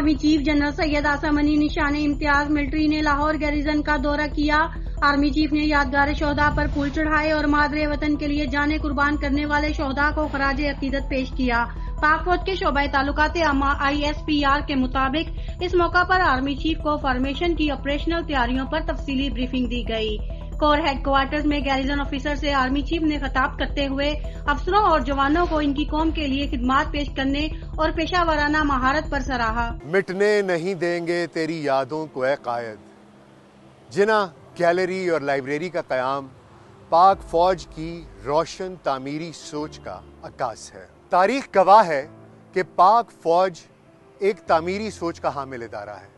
Army chief general سید آصم منی نشان امتیاز military نے Lahore garrison کا دورہ کیا۔ آرمی چیف نے یادگار شہداء پر پھول چڑھائے اور مادر وطن کے لیے جانیں قربان کرنے والے شہداء کو خراج عقیدت پیش کیا۔ پاک فوج کے شعبہ تعلقات عامہ ISPR کے مطابق اس موقع پر آرمی چیف کو فارمیشن کی آپریشنل تیاریوں پر تفصیلی بریفنگ دی گئی۔ کور ہیڈ کوارٹرز میں گیریزن آفیسر سے آرمی چیف نے خطاب کرتے ہوئے افسروں اور جوانوں کو ان کی قوم کے لیے خدمات پیش کرنے اور پیشہ ورانہ مہارت پر سراہا۔ مٹنے نہیں دیں گے تیری یادوں کو اے قائد۔ جناح گیلری اور لائبریری کا قیام پاک فوج کی روشن تعمیری سوچ کا عکاس ہے۔ تاریخ گواہ ہے کہ پاک فوج ایک تعمیری سوچ کا حامل ادارہ ہے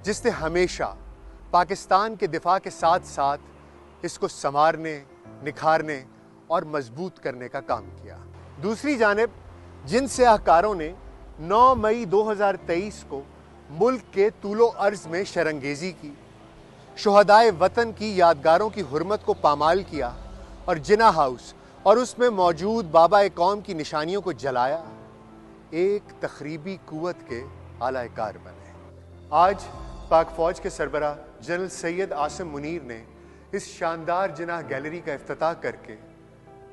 جس نے ہمیشہ پاکستان کے دفاع کے ساتھ ساتھ اس کو سنوارنے، نکھارنے اور مضبوط کرنے کا کام کیا۔ دوسری جانب جن سیاہکاروں نے 9 مئی 2023 کو ملک کے طول و عرض میں شرنگیزی کی، شہدائے وطن کی یادگاروں کی حرمت کو پامال کیا اور جناح ہاؤس اور اس میں موجود بابا قوم کی نشانیوں کو جلایا، ایک تخریبی قوت کے اعلی کار بنے۔ آج پاک فوج کے سربراہ جنرل سید آصم منیر نے اس شاندار جناح گیلری کا افتتاح کر کے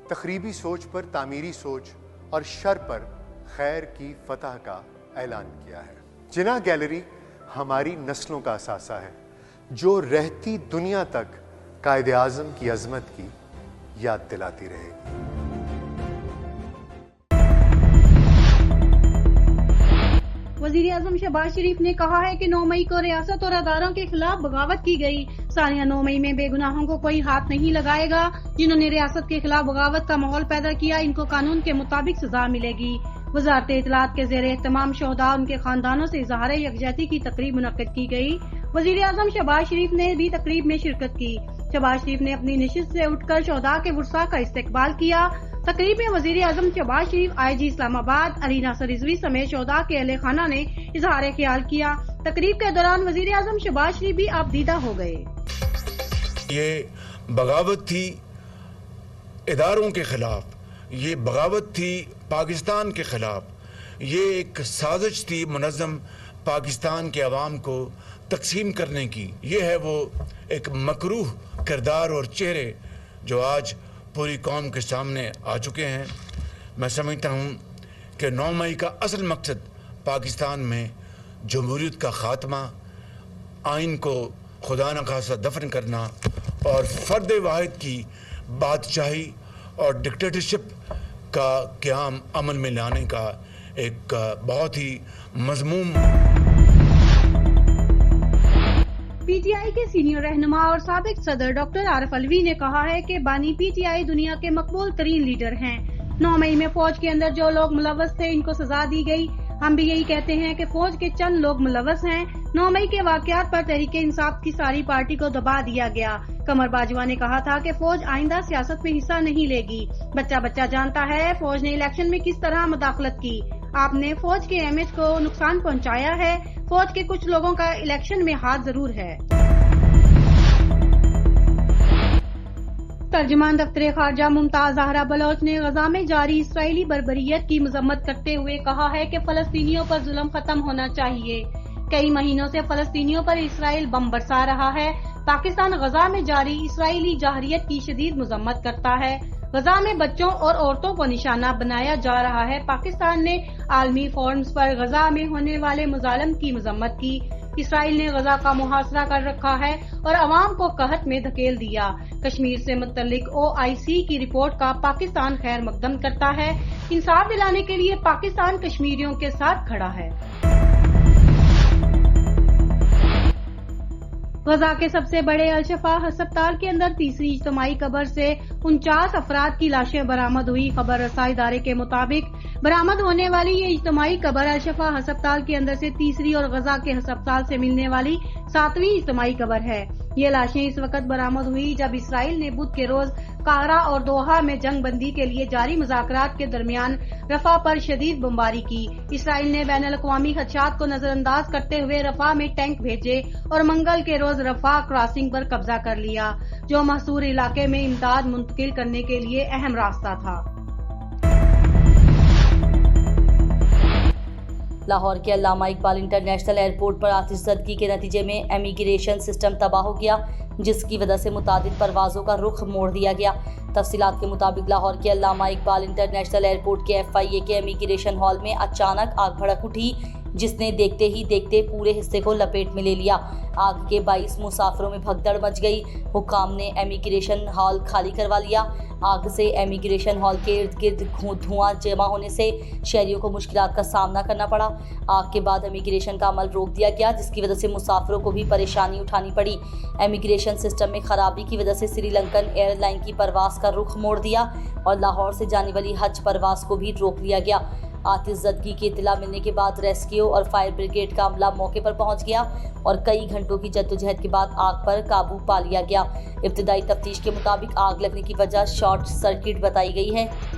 تخریبی سوچ پر تعمیری سوچ اور شر پر خیر کی فتح کا اعلان کیا ہے۔ جناح گیلری ہماری نسلوں کا اثاثہ ہے جو رہتی دنیا تک قائد اعظم کی عظمت کی یاد دلاتی رہے گی۔ وزیر اعظم شہباز شریف نے کہا ہے کہ 9 مئی کو ریاست اور اداروں کے خلاف بغاوت کی گئی۔ سالیہ 9 مئی میں بے گناہوں کو کوئی ہاتھ نہیں لگائے گا۔ جنہوں نے ریاست کے خلاف بغاوت کا ماحول پیدا کیا ان کو قانون کے مطابق سزا ملے گی۔ وزارت اطلاعات کے زیر اہتمام شہداء ان کے خاندانوں سے اظہار یکجہتی کی تقریب منعقد کی گئی۔ وزیر اعظم شہباز شریف نے بھی تقریب میں شرکت کی۔ شہباز شریف نے اپنی نشست سے اٹھ کر شہداء کے ورثاء کا استقبال کیا۔ تقریب میں وزیر اعظم شہباز شریف، IG اسلام آباد علی ناصر رضوی سمیت شہداء کے اہل خانہ نے اظہار خیال کیا۔ تقریب کے دوران وزیر اعظم شہباز شریف بھی آبدیدہ ہو گئے۔ یہ بغاوت تھی اداروں کے خلاف، یہ بغاوت تھی پاکستان کے خلاف، یہ ایک سازش تھی منظم پاکستان کے عوام کو تقسیم کرنے کی۔ یہ ہے وہ ایک مکروہ کردار اور چہرے جو آج پوری قوم کے سامنے آ چکے ہیں۔ میں سمجھتا ہوں کہ 9 مئی کا اصل مقصد پاکستان میں جمہوریت کا خاتمہ، آئین کو خدا نخواستہ دفن کرنا اور فرد واحد کی بادشاہی اور ڈکٹیٹرشپ کا قیام عمل میں لانے کا ایک بہت ہی مضموم۔ PTI کے سینئر رہنما اور سابق صدر ڈاکٹر عارف علوی نے کہا ہے کہ بانی PTI دنیا کے مقبول ترین لیڈر ہیں۔ 9 مئی میں فوج کے اندر جو لوگ ملوث تھے ان کو سزا دی گئی۔ ہم بھی یہی کہتے ہیں کہ فوج کے چند لوگ ملوث ہیں۔ 9 مئی کے واقعات پر تحریک انصاف کی ساری پارٹی کو دبا دیا گیا۔ قمر باجوہ نے کہا تھا کہ فوج آئندہ سیاست میں حصہ نہیں لے گی۔ بچہ جانتا ہے فوج نے الیکشن میں کس طرح مداخلت کی۔ آپ نے فوج کے امیج کو نقصان پہنچایا ہے۔ فوج کے کچھ لوگوں کا الیکشن میں ہاتھ ضرور ہے۔ ترجمان دفتر خارجہ ممتاز زہرا بلوچ نے غزہ میں جاری اسرائیلی بربریت کی مذمت کرتے ہوئے کہا ہے کہ فلسطینیوں پر ظلم ختم ہونا چاہیے۔ کئی مہینوں سے فلسطینیوں پر اسرائیل بم برسا رہا ہے۔ پاکستان غزہ میں جاری اسرائیلی جارحیت کی شدید مذمت کرتا ہے۔ غزہ میں بچوں اور عورتوں کو نشانہ بنایا جا رہا ہے۔ پاکستان نے عالمی فورمز پر غزہ میں ہونے والے مظالم کی مذمت کی۔ اسرائیل نے غزہ کا محاصرہ کر رکھا ہے اور عوام کو قحط میں دھکیل دیا۔ کشمیر سے متعلق OIC کی رپورٹ کا پاکستان خیر مقدم کرتا ہے۔ انصاف دلانے کے لیے پاکستان کشمیریوں کے ساتھ کھڑا ہے۔ غزہ کے سب سے بڑے الشفا ہسپتال کے اندر تیسری اجتماعی قبر سے 49 افراد کی لاشیں برآمد ہوئی۔ خبر رساں ادارے کے مطابق برآمد ہونے والی یہ اجتماعی قبر الشفا ہسپتال کے اندر سے تیسری اور غزہ کے ہسپتال سے ملنے والی 7ویں اجتماعی قبر ہے۔ یہ لاشیں اس وقت برآمد ہوئی جب اسرائیل نے بدھ کے روز قاہرہ اور دوحہ میں جنگ بندی کے لیے جاری مذاکرات کے درمیان رفح پر شدید بمباری کی۔ اسرائیل نے بین الاقوامی خدشات کو نظر انداز کرتے ہوئے رفح میں ٹینک بھیجے اور منگل کے روز رفح کراسنگ پر قبضہ کر لیا، جو محصور علاقے میں امداد منتقل کرنے کے لیے اہم راستہ تھا۔ لاہور کے علامہ اقبال انٹرنیشنل ایئرپورٹ پر آتش زدگی کے نتیجے میں امیگریشن سسٹم تباہ ہو گیا، جس کی وجہ سے متعدد پروازوں کا رخ موڑ دیا گیا۔ تفصیلات کے مطابق لاہور کے علامہ اقبال انٹرنیشنل ایئرپورٹ کے FIA کے امیگریشن ہال میں اچانک آگ بھڑک اٹھی، جس نے دیکھتے ہی دیکھتے پورے حصے کو لپیٹ میں لے لیا۔ آگ کے باعث مسافروں میں بھگدڑ مچ گئی۔ حکام نے امیگریشن ہال خالی کروا لیا۔ آگ سے امیگریشن ہال کے ارد گرد دھواں جمع ہونے سے شہریوں کو مشکلات کا سامنا کرنا پڑا۔ آگ کے بعد امیگریشن کا عمل روک دیا گیا، جس کی وجہ سے مسافروں کو بھی پریشانی اٹھانی پڑی۔ امیگریشن سسٹم میں خرابی کی وجہ سے سری لنکن ایئر لائن کی پرواز کا رخ موڑ دیا اور لاہور سے جانے والی حج پرواز کو بھی روک لیا گیا۔ آتش زدگی کی اطلاع ملنے کے بعد ریسکیو اور فائر بریگیڈ کا عملہ موقع پر پہنچ گیا اور کئی گھنٹوں کی جدوجہد کے بعد آگ پر قابو پا لیا گیا۔ ابتدائی تفتیش کے مطابق آگ لگنے کی وجہ شارٹ سرکٹ بتائی گئی ہے۔